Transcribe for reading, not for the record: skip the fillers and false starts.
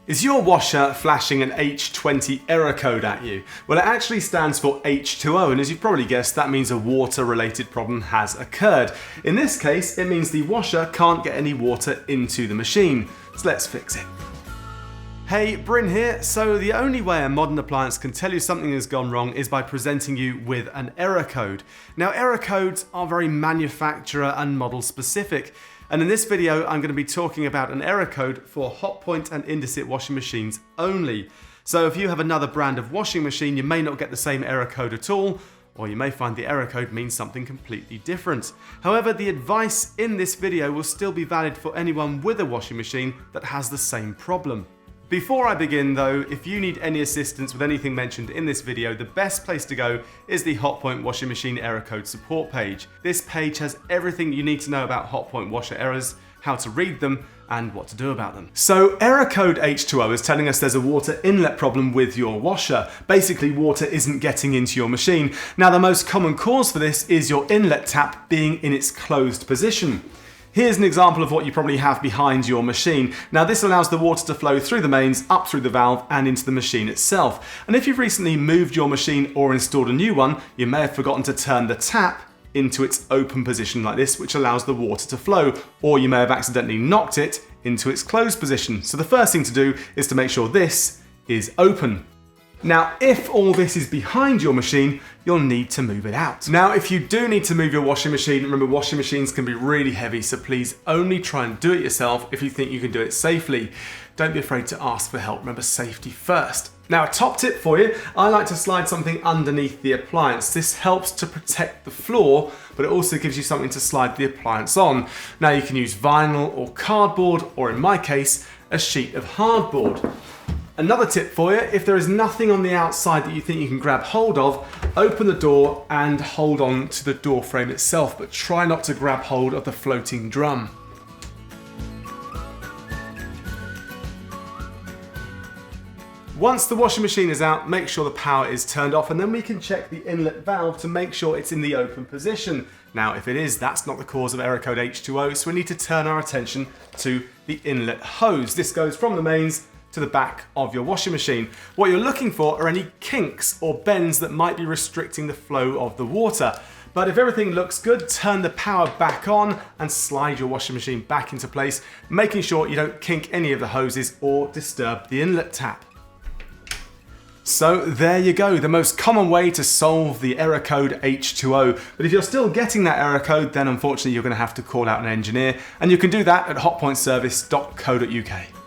Is your washer flashing an H20 error code at you? Well, it actually stands for H2O, and as you've probably guessed, that means a water-related problem has occurred. In this case, it means the washer can't get any water into the machine. So let's fix it. Hey, Bryn here. So the only way a modern appliance can tell you something has gone wrong is by presenting you with an error code. Now, error codes are very manufacturer and model specific. And in this video, I'm going to be talking about an error code for Hotpoint and Indesit washing machines only. So if you have another brand of washing machine, you may not get the same error code at all, or you may find the error code means something completely different. However, the advice in this video will still be valid for anyone with a washing machine that has the same problem. Before I begin though, if you need any assistance with anything mentioned in this video, the best place to go is the Hotpoint washing machine error code support page. This page has everything you need to know about Hotpoint washer errors, how to read them, and what to do about them. So error code H2O is telling us there's a water inlet problem with your washer. Basically, water isn't getting into your machine. Now, the most common cause for this is your inlet tap being in its closed position. Here's an example of what you probably have behind your machine. Now, this allows the water to flow through the mains, up through the valve, and into the machine itself. And if you've recently moved your machine or installed a new one, you may have forgotten to turn the tap into its open position like this, which allows the water to flow, or you may have accidentally knocked it into its closed position. So the first thing to do is to make sure this is open. Now, if all this is behind your machine, you'll need to move it out. Now, if you do need to move your washing machine, remember washing machines can be really heavy, so please only try and do it yourself if you think you can do it safely. Don't be afraid to ask for help. Remember, safety first. Now, a top tip for you, I like to slide something underneath the appliance. This helps to protect the floor, but it also gives you something to slide the appliance on. Now, you can use vinyl or cardboard, or in my case, a sheet of hardboard. Another tip for you, if there is nothing on the outside that you think you can grab hold of, open the door and hold on to the door frame itself, but try not to grab hold of the floating drum. Once the washing machine is out, make sure the power is turned off, and then we can check the inlet valve to make sure it's in the open position. Now, if it is, that's not the cause of error code H2O, so we need to turn our attention to the inlet hose. This goes from the mains to the back of your washing machine. What you're looking for are any kinks or bends that might be restricting the flow of the water. But if everything looks good, turn the power back on and slide your washing machine back into place, making sure you don't kink any of the hoses or disturb the inlet tap. So there you go, the most common way to solve the error code H2O. But if you're still getting that error code, then unfortunately you're going to have to call out an engineer, and you can do that at hotpointservice.co.uk.